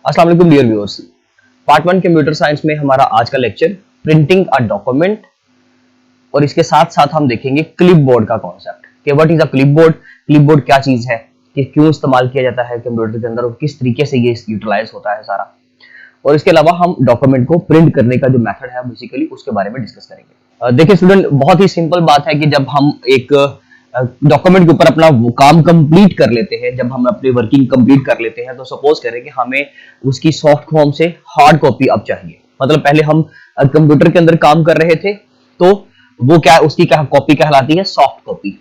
अस्सलाम वालेकुम dear viewers. Part 1 computer science में हमारा आज का लेक्चर प्रिंटिंग अ डॉक्यूमेंट और इसके साथ साथ हम देखेंगे क्लिपबोर्ड का कॉन्सेप्ट कि what is a clipboard, clipboard क्या चीज है, कि क्यों इस्तेमाल किया जाता है कंप्यूटर के अंदर और किस तरीके से ये यूटिलाइज होता है सारा। और इसके अलावा हम डॉक्यूमेंट को प्रिंट करने का जो मेथड है बेसिकली उसके बारे में डिस्कस करेंगे। देखिए स्टूडेंट, बहुत ही सिंपल बात है कि जब हम एक डॉक्यूमेंट के ऊपर अपना वो काम कंप्लीट कर लेते हैं, जब हम अपनी वर्किंग कंप्लीट कर लेते हैं, तो सपोज करें कि हमें उसकी सॉफ्ट फॉर्म से हार्ड कॉपी अब चाहिए। मतलब पहले हम कंप्यूटर के अंदर काम कर रहे थे तो वो क्या, उसकी क्या कॉपी कहलाती है, सॉफ्ट कॉपी।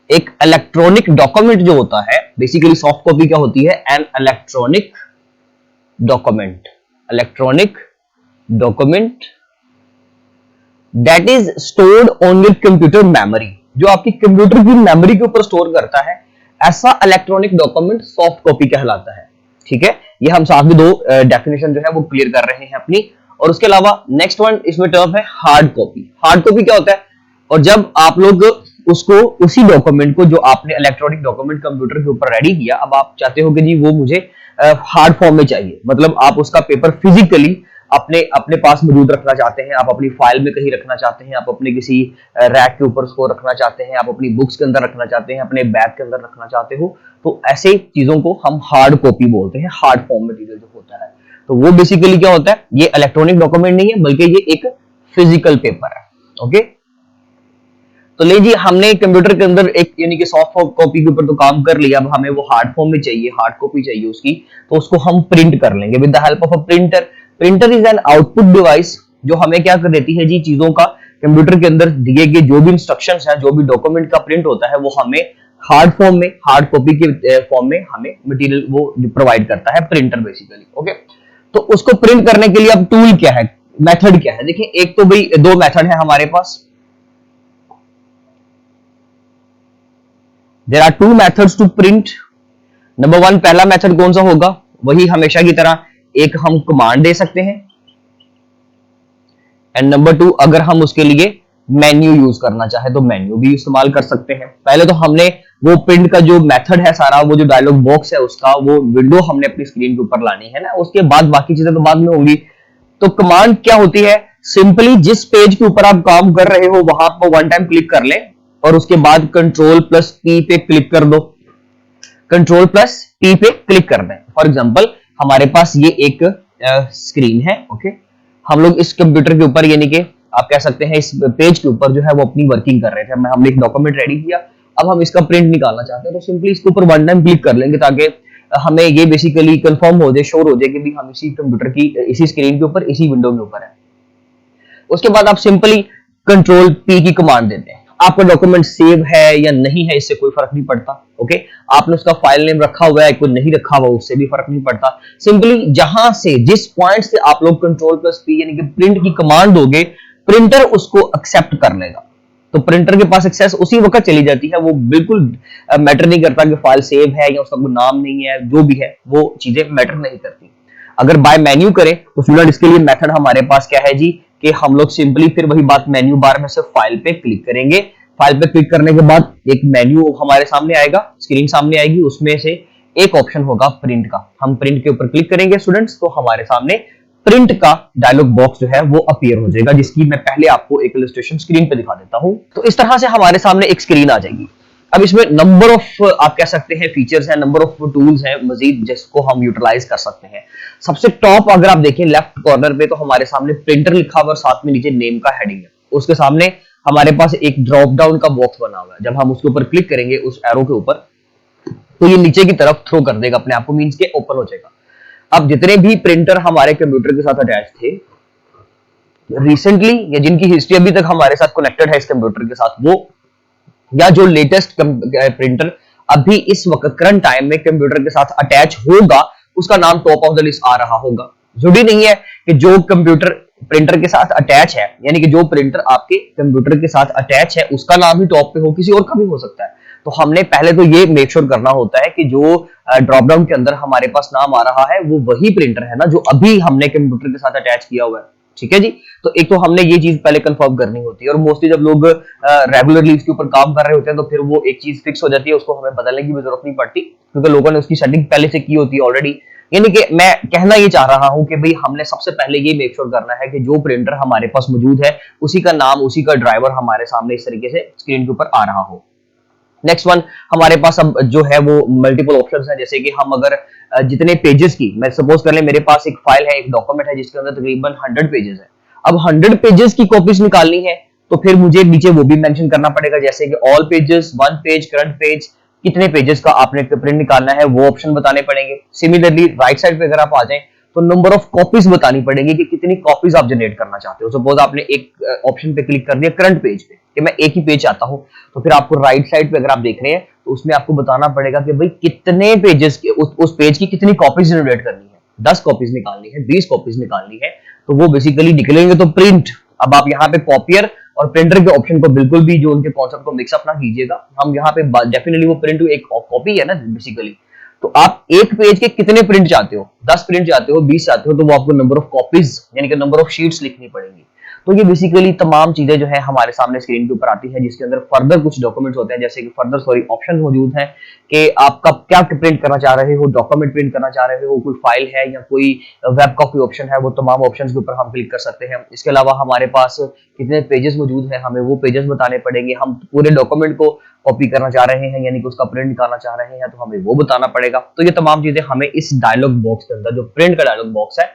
एक इलेक्ट्रॉनिक डॉक्यूमेंट जो होता है बेसिकली सॉफ्ट कॉपी क्या होती है, an electronic document. Electronic document that is stored on your computer memory, जो आपकी कंप्यूटर की मेमोरी के ऊपर स्टोर करता है, ऐसा इलेक्ट्रॉनिक डॉक्यूमेंट सॉफ्ट कॉपी कहलाता है। ठीक है, ये हम साथ में दो डेफिनेशन जो है वो क्लियर कर रहे हैं अपनी। और उसके अलावा नेक्स्ट वन इसमें टर्म है हार्ड कॉपी। हार्ड कॉपी क्या होता है, और जब आप लोग उसको उसी डॉक्यूमेंट को जो आपने इलेक्ट्रॉनिक डॉक्यूमेंट कंप्यूटर के ऊपर रेडी किया, अब आप चाहते हो कि जी वो मुझे हार्ड फॉर्म में चाहिए, मतलब आप उसका पेपर फिजिकली अपने अपने पास मौजूद रखना चाहते हैं, आप अपनी फाइल में कहीं रखना चाहते हैं, आप अपने किसी रैक के ऊपर उसको रखना चाहते हैं, आप अपनी बुक्स के अंदर रखना चाहते हैं, अपने बैग के अंदर रखना चाहते हो, तो ऐसे चीजों को हम हार्ड कॉपी बोलते हैं। हार्ड फॉर्म मटेरियल जो होता है, तो वो बेसिकली क्या होता है, ये इलेक्ट्रॉनिक डॉक्यूमेंट नहीं है बल्कि ये एक फिजिकल पेपर है। ओके, तो ले जी हमने कंप्यूटर के अंदर एक यानी कि सॉफ्ट कॉपी के ऊपर तो काम कर लिया, अब हमें वो हार्ड फॉर्म में चाहिए, हार्ड कॉपी चाहिए उसकी, तो उसको हम प्रिंट कर लेंगे with the help of a printer. Printer is an output device जो हमें क्या कर देती है जी, चीजों का कंप्यूटर के अंदर दिए गए जो भी इंस्ट्रक्शंस हैं, जो भी डॉक्यूमेंट का प्रिंट होता है वो हमें हार्ड फॉर्म में, हार्ड कॉपी के फॉर्म में हमें मटेरियल वो प्रोवाइड करता है प्रिंटर बेसिकली। ओके, तो उसको प्रिंट करने के लिए अब टूल क्या है, मेथड क्या है। देखिए एक तो भाई दो मेथड है हमारे पास, there are two methods to print. Number one, पहला मेथड कौन सा होगा, वही हमेशा की तरह एक हम कमांड दे सकते हैं, एंड नंबर टू अगर हम उसके लिए मेन्यू यूज करना चाहे तो मेन्यू भी इस्तेमाल कर सकते हैं। पहले तो हमने वो प्रिंट का जो मेथड है सारा, वो जो डायलॉग बॉक्स है उसका वो विंडो हमने अपनी स्क्रीन के ऊपर लानी है ना, उसके बाद बाकी चीजें तो बाद में होंगी। तो कमांड क्या होती है, सिंपली जिस पेज के ऊपर आप काम कर रहे हो वहां पर वन टाइम क्लिक कर लें और उसके बाद कंट्रोल प्लस पी पे क्लिक कर दो, कंट्रोल प्लस पी पे क्लिक कर दें। फॉर एग्जांपल हमारे पास ये एक स्क्रीन है। ओके, हम लोग इस कंप्यूटर के ऊपर यानी कि आप कह सकते हैं इस पेज के ऊपर जो है वो अपनी वर्किंग कर रहे थे, हमने एक डॉक्यूमेंट रेडी किया, अब हम इसका प्रिंट निकालना चाहते हैं, तो सिंपली इसके ऊपर वन टाइम क्लिक कर लेंगे ताकि हमें ये बेसिकली कंफर्म हो जाए, श्योर हो जाए कि भी हम इसी कंप्यूटर की इसी स्क्रीन के ऊपर इसी विंडो के ऊपर है। उसके बाद आप सिंपली कंट्रोल पी की कमांड देते हैं, आपका डॉक्यूमेंट सेव है या नहीं है इससे कोई फर्क नहीं पड़ता। ओके, आपने उसका फाइल नेम रखा हुआ है कोई नहीं रखा हुआ उससे भी फर्क नहीं पड़ता। सिंपली जहां से जिस पॉइंट से आप लोग कंट्रोल प्लस पी यानी कि प्रिंट की कमांड दोगे, प्रिंटर उसको एक्सेप्ट कर लेगा, तो प्रिंटर के पास एक्सेस उसी वक्त चली जाती है। वो बिल्कुल मैटर नहीं करता कि फाइल सेव है या उसका कोई नाम नहीं है, जो भी है वो चीजें मैटर नहीं करती। अगर बाय मेन्यू करें तो स्टूडेंट इसके लिए मेथड हमारे पास क्या है जी, कि हम लोग सिंपली फिर वही बात मेन्यू बार में से फाइल पे क्लिक करेंगे। फाइल पे क्लिक करने के बाद एक मेन्यू हमारे सामने आएगा, स्क्रीन सामने आएगी, उसमें से एक ऑप्शन होगा प्रिंट का। हम प्रिंट के ऊपर क्लिक करेंगे स्टूडेंट्स, तो हमारे सामने प्रिंट का डायलॉग बॉक्स जो है वो अपीयर हो जाएगा, जिसकी मैं पहले आपको एक इलस्ट्रेशन स्क्रीन पे दिखा देता हूं। तो इस तरह से हमारे सामने एक स्क्रीन आ जाएगी। अब इसमें नंबर ऑफ आप कह सकते हैं फीचर्स हैं, नंबर ऑफ टूल्स हैं मजीद जिसको हम यूटिलाइज कर सकते हैं। सबसे टॉप अगर आप देखें लेफ्ट कॉर्नर पे, तो हमारे सामने प्रिंटर लिखा हुआ और साथ में नीचे नेम का हेडिंग है। उसके सामने हमारे पास एक ड्रॉप डाउन का बॉक्स बना हुआ है, जब हम उसके ऊपर क्लिक करेंगे उस एरो के ऊपर, तो ये नीचे की तरफ थ्रो कर देगा अपने आप को, मींस के ओपन हो जाएगा। अब जितने भी प्रिंटर हमारे कंप्यूटर के साथ अटैच थे रिसेंटली या जिनकी हिस्ट्री अभी तक हमारे साथ कनेक्टेड है इस कंप्यूटर के साथ, वो या जो लेटेस्ट प्रिंटर अभी इस वक्त करंट टाइम में कंप्यूटर के साथ अटैच होगा, उसका नाम टॉप ऑफ द लिस्ट आ रहा होगा। जरूरी नहीं है कि जो कंप्यूटर प्रिंटर के साथ अटैच है, यानी कि जो प्रिंटर आपके कंप्यूटर के साथ अटैच है उसका नाम ही टॉप पे हो, किसी और का भी हो सकता है। तो हमने पहले तो ये मेक श्योर करना होता है कि जो ड्रॉप डाउन के अंदर हमारे पास नाम आ रहा है वो वही प्रिंटर है ना जो अभी हमने कंप्यूटर के साथ अटैच किया हुआ है। ठीक है जी, तो एक तो हमने ये चीज पहले कंफर्म करनी होती है, और मोस्टली जब लोग रेगुलरली इसके ऊपर काम कर रहे होते हैं तो फिर वो एक चीज फिक्स हो जाती है, उसको हमें बदलने की भी जरूरत नहीं पड़ती क्योंकि लोगों ने उसकी सेटिंग पहले से की होती है ऑलरेडी। यानी कि मैं कहना ये चाह रहा हूं कि भाई हमने सबसे पहले ये मेक श्योर करना है कि जो प्रिंटर हमारे पास मौजूद है उसी का नाम, उसी का ड्राइवर हमारे सामने इस तरीके से स्क्रीन के ऊपर आ रहा हो। नेक्स्ट वन, हमारे पास अब जो है वो मल्टीपल ऑप्शंस हैं, जैसे कि हम अगर जितने पेजेस की, मैं सपोज कर ले मेरे पास एक फाइल है, एक डॉक्यूमेंट है जिसके अंदर तकरीबन 100 पेजेस है। अब 100 पेजेस की कॉपीज निकालनी है तो फिर मुझे नीचे वो भी मेंशन करना पड़ेगा, जैसे कि all pages, one page, current page, कितने पेजेस का आपने प्रिंट निकालना है वो ऑप्शन बताने पड़ेंगे। सिमिलरली राइट साइड पे अगर आप आ जाएं तो नंबर ऑफ कॉपीज बतानी पड़ेगी कि कितनी कॉपीज आप जनरेट करना चाहते हो। सपोज आपने एक ऑप्शन पे क्लिक कर दिया करंट पेज पे कि मैं एक ही पेज चाहता हूं, तो फिर आपको राइट साइड पे अगर आप देख रहे हैं तो उसमें आपको बताना पड़ेगा कि भाई कितने पेजेस के उस पेज की कितनी कॉपीज जनरेट करनी है। 10 कॉपीज निकालनी है, 20 कॉपीज निकालनी है, तो वो बेसिकली निकलेंगे तो प्रिंट। अब आप यहाँ पे कॉपियर और प्रिंटर के ऑप्शन को बिल्कुल भी जो उनके कॉन्सेप्ट को मिक्सअप ना कीजिएगा। हम यहाँ पे डेफिनेटली वो प्रिंट एक कॉपी है ना बेसिकली, तो आप एक पेज के कितने प्रिंट चाहते हो, 10 प्रिंट चाहते हो, 20 चाहते हो, तो वो आपको नंबर ऑफ कॉपीज यानी कि नंबर ऑफ शीट्स लिखनी पड़ेगी। तो ये बेसिकली तमाम चीजें जो है हमारे सामने स्क्रीन के ऊपर आती है, जिसके अंदर फर्दर कुछ डॉक्यूमेंट्स होते हैं, जैसे कि फर्दर ऑप्शन मौजूद हैं कि आप कब क्या प्रिंट करना चाह रहे हो, डॉक्यूमेंट प्रिंट करना चाह रहे हो, कोई फाइल है या कोई वेब का कोई ऑप्शन है, वो तमाम ऑप्शन के ऊपर हम क्लिक कर सकते हैं। इसके अलावा हमारे पास कितने पेजेस मौजूद हैं, हमें वो पेजेस बताने पड़ेंगे। हम पूरे डॉक्यूमेंट को कॉपी करना चाह रहे हैं यानी कि उसका प्रिंट निकालना चाह रहे हैं, तो हमें वो बताना पड़ेगा। तो ये तमाम चीजें हमें इस डायलॉग बॉक्स के अंदर, जो प्रिंट का डायलॉग बॉक्स है,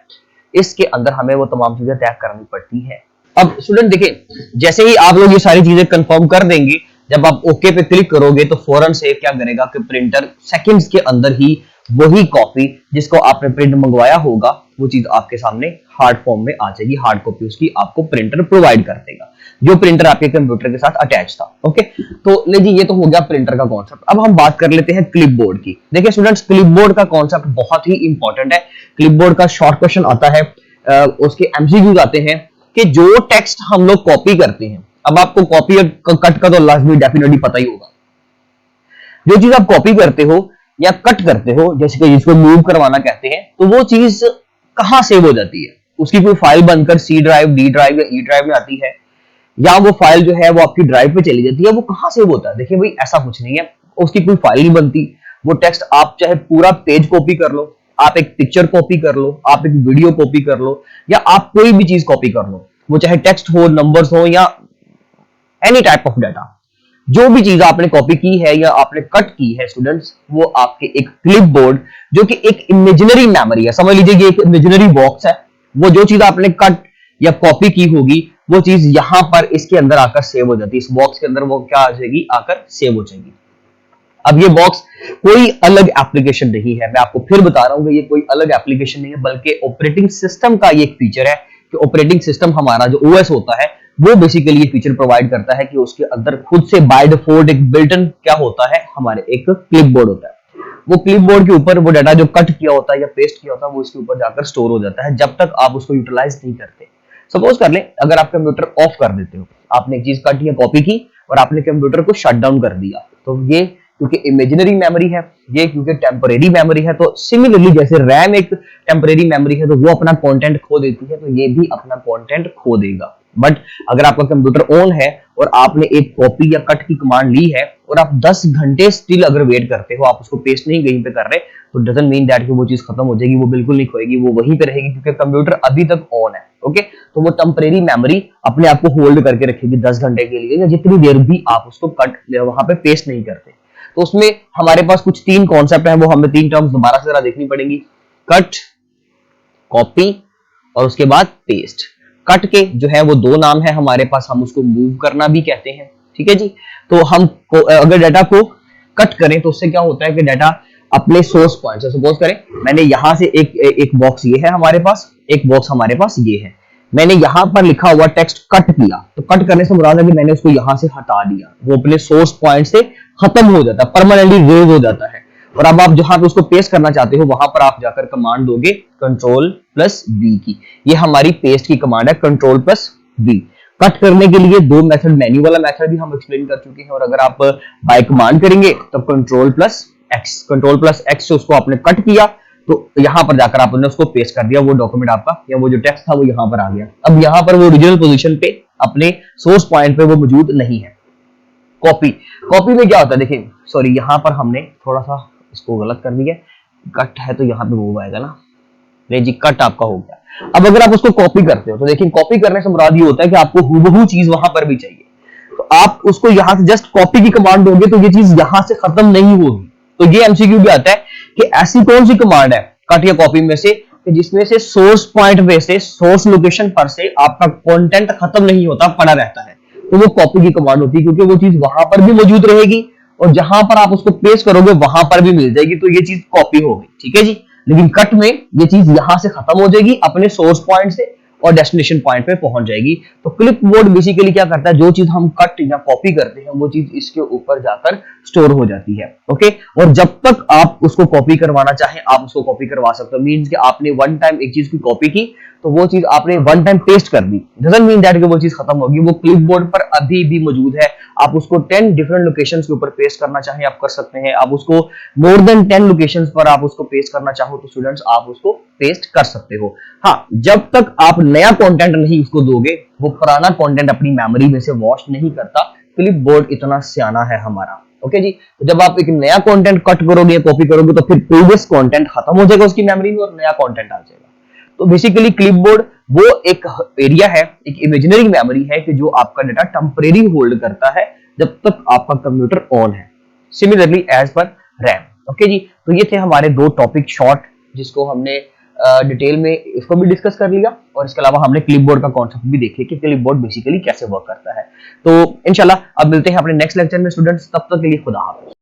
इसके अंदर हमें वो तमाम चीजें तय करनी पड़ती है। अब स्टूडेंट देखिए, जैसे ही आप लोग ये सारी चीजें कंफर्म कर देंगे, जब आप ओके पे क्लिक करोगे तो फौरन से क्या करेगा कि प्रिंटर सेकंड्स के अंदर ही वही कॉपी जिसको आपने प्रिंट मंगवाया होगा वो चीज आपके सामने हार्ड फॉर्म में आ जाएगी। हार्ड कॉपी उसकी आपको प्रिंटर प्रोवाइड कर देगा, जो प्रिंटर आपके कंप्यूटर के साथ अटैच था। ओके, तो ले जी ये तो हो गया प्रिंटर का कॉन्सेप्ट। अब हम बात कर लेते हैं क्लिपबोर्ड की। देखिए स्टूडेंट्स, क्लिपबोर्ड का कॉन्सेप्ट बहुत ही इंपॉर्टेंट है। क्लिपबोर्ड का शॉर्ट क्वेश्चन आता है, उसके एमसीक्यूज आते हैं कि जो टेक्स्ट हम लोग कॉपी करते हैं, अब आपको कॉपी और कट का तो लाजमी डेफिनेटली पता ही होगा। जो चीज आप कॉपी करते हो या कट करते हो, जैसे कि जिसको मूव करवाना कहते हैं, तो वो चीज कहां सेव हो जाती है? उसकी कोई फाइल बनकर सी ड्राइव, डी ड्राइव या ई ड्राइव में आती है, या वो फाइल जो है वो आपकी ड्राइव पे चली जाती है। वो कहां सेव होता है? देखिए भाई, ऐसा कुछ नहीं है, उसकी कोई फाइल नहीं बनती। वो टेक्स्ट आप चाहे पूरा पेज कॉपी कर लो, आप एक पिक्चर कॉपी कर लो, आप एक वीडियो कॉपी कर लो, या आप कोई भी चीज कॉपी कर लो, वो चाहे टेक्स्ट हो, नंबर्स हो, या एनी टाइप ऑफ डाटा, जो भी चीज आपने कॉपी की है या आपने कट की है स्टूडेंट्स, वो आपके एक क्लिपबोर्ड, जो कि एक इमेजिनरी मेमोरी है, समझ लीजिए ये एक इमेजिनरी बॉक्स है, वो जो चीज आपने कट या कॉपी की होगी वो चीज यहां पर इसके अंदर आकर सेव हो जाती है। इस बॉक्स के अंदर वो क्या आ जाएगी? आकर सेव हो जाएगी। अब ये बॉक्स कोई अलग एप्लीकेशन नहीं है, मैं आपको फिर बता रहा हूं कि ये कोई अलग एप्लीकेशन नहीं है, बल्कि ऑपरेटिंग सिस्टम का ये एक फीचर है कि ऑपरेटिंग सिस्टम हमारा जो ओएस होता है वो बेसिकली ये फीचर प्रोवाइड करता है कि उसके अंदर खुद से बाय डिफॉल्ट एक बिल्टन क्या होता है, हमारे एक क्लिपबोर्ड होता है। वो क्लिपबोर्ड के ऊपर वो डाटा जो कट किया होता है या पेस्ट किया होता है वो इसके ऊपर जाकर स्टोर हो जाता है, जब तक आप उसको यूटिलाइज नहीं करते। सपोज कर ले, अगर आप कंप्यूटर ऑफ कर देते हो, आपने एक चीज कट या कॉपी की और आपने कंप्यूटर को शट डाउन कर दिया, तो ये क्योंकि इमेजिनरी मेमोरी है, ये क्योंकि टेम्परेरी मेमोरी है, तो सिमिलरली जैसे रैम एक टेम्परेरी मेमोरी है तो वो अपना कंटेंट खो देती है, तो ये भी अपना कंटेंट खो देगा। बट अगर आपका कंप्यूटर ऑन है और आपने एक कॉपी या कट की कमांड ली है और आप 10 घंटे स्टिल अगर वेट करते हो, आप उसको पेस्ट नहीं कहीं पे कर रहे, तो डजंट मीन दैट कि वो चीज खत्म हो जाएगी, वो बिल्कुल नहीं खोएगी, वो वहीं पे रहेगी क्योंकि कंप्यूटर अभी तक ऑन है। ओके, तो वो टेम्परेरी मेमोरी अपने आप को होल्ड करके रखेगी 10 घंटे के लिए, या जितनी देर भी आप उसको कट वहां पे पेस्ट नहीं करते। तो उसमें हमारे पास कुछ 3 कॉन्सेप्ट है, वो हमें 3 टर्म्स दोबारा से जरा देखनी पड़ेंगी, कट, कॉपी और उसके बाद पेस्ट। कट के जो है वो 2 नाम है हमारे पास, हम उसको मूव करना भी कहते हैं, ठीक है जी। तो हम अगर डाटा को कट करें तो उससे क्या होता है कि डाटा अपने सोर्स पॉइंट से, सपोज करें मैंने यहां से एक बॉक्स ये है हमारे पास, एक बॉक्स हमारे पास ये है, मैंने यहां पर लिखा हुआ टेक्स्ट कट किया, तो कट करने से मुराद है कि मैंने उसको यहां से हटा दिया, वो अपने सोर्स पॉइंट से खत्म हो जाता है, परमानेंटली रेज हो जाता है। और अब आप जहां पे उसको पेस्ट करना चाहते हो वहां पर आप जाकर कमांड दोगे Ctrl+V की, ये हमारी पेस्ट की कमांड है, Ctrl+V। कट करने के लिए 2 मेथड, मेन्यू वाला मेथड भी हम एक्सप्लेन कर चुके हैं, और अगर आप बाय कमांड करेंगे तो Ctrl+X से उसको आपने कट किया, तो यहां पर जाकर आपने उसको पेस्ट कर दिया, वो डॉक्यूमेंट आपका या वो जो टेक्स्ट था वो यहां पर आ गया। अब यहां पर वो ओरिजिनल पोजीशन पे अपने सोर्स पॉइंट पे वो मौजूद नहीं है। कॉपी में क्या होता है, देखिए सॉरी, यहां पर हमने थोड़ा सा इसको गलत कर दिया, कट है तो यहाँ पे मूव आएगा ना, नहीं जी कट आपका हो गया। अब अगर आप उसको कॉपी करते हो तो देखिए कॉपी करने से मुराद ये होता है कि आपको हूबहू चीज वहां पर भी चाहिए, तो आप उसको यहां से जस्ट कॉपी की कमांड दोगे तो ये चीज यहां से खत्म नहीं होगी। तो ये एमसीक्यू भी आता है कि ऐसी कौन सी कमांड है कट या कॉपी में से कि जिसमें से सोर्स पॉइंट पे से सोर्स लोकेशन पर से आपका कंटेंट खत्म नहीं होता, पड़ा रहता है, तो वो कॉपी की कमांड होती है, क्योंकि वो चीज वहां पर भी मौजूद रहेगी और जहां पर आप उसको पेस्ट करोगे वहां पर भी मिल जाएगी, तो ये चीज कॉपी हो गई, ठीक है जी। लेकिन कट में ये चीज यहां से खत्म हो जाएगी अपने सोर्स पॉइंट से और डेस्टिनेशन पॉइंट पे पहुंच जाएगी। तो क्लिपबोर्ड बेसिकली क्या करता है, जो चीज हम कट या कॉपी करते हैं वो चीज इसके ऊपर जाकर स्टोर हो जाती है, ओके। और जब तक आप उसको कॉपी करवाना चाहें आप उसको कॉपी करवा सकते हो। मींस कि आपने वन टाइम एक चीज की कॉपी की तो वो चीज आपने वन टाइम पेस्ट कर दी, डजंट मीन दैट कि वो चीज खत्म होगी, वो क्लिपबोर्ड पर अभी भी मौजूद है। आप उसको 10 डिफरेंट लोकेशंस के ऊपर पेस्ट करना चाहें आप कर सकते हैं, आप उसको मोर देन 10 लोकेशंस पर आप उसको पेस्ट करना चाहो तो स्टूडेंट्स आप उसको पेस्ट कर सकते हो। हाँ, जब तक आप नया कंटेंट नहीं उसको दोगे वो पुराना कंटेंट अपनी मेमोरी में से वॉश नहीं करता। क्लिपबोर्ड इतना सियाना है हमारा, ओके जी। तो जब आप एक नया कंटेंट कट करोगे या कॉपी करोगे तो फिर प्रीवियस कंटेंट खत्म हो जाएगा उसकी मेमोरी में और नया कंटेंट आ जाएगा। तो बेसिकली क्लिपबोर्ड वो एक एरिया है, एक इमेजिनरी मेमोरी है कि जो आपका डेटा टेम्परेरी होल्ड करता है जब तक आपका कंप्यूटर ऑन है, similarly as per RAM, okay जी। तो ये थे हमारे दो टॉपिक शॉर्ट जिसको हमने डिटेल में इसको भी डिस्कस कर लिया और इसके अलावा हमने क्लिपबोर्ड का कॉन्सेप्ट भी देखे कि क्लिपबोर्ड बेसिकली कैसे वर्क करता है। तो इंशाल्लाह अब मिलते हैं अपने नेक्स्ट लेक्चर में स्टूडेंट्स, तब तक के लिए खुदा हाफिज़।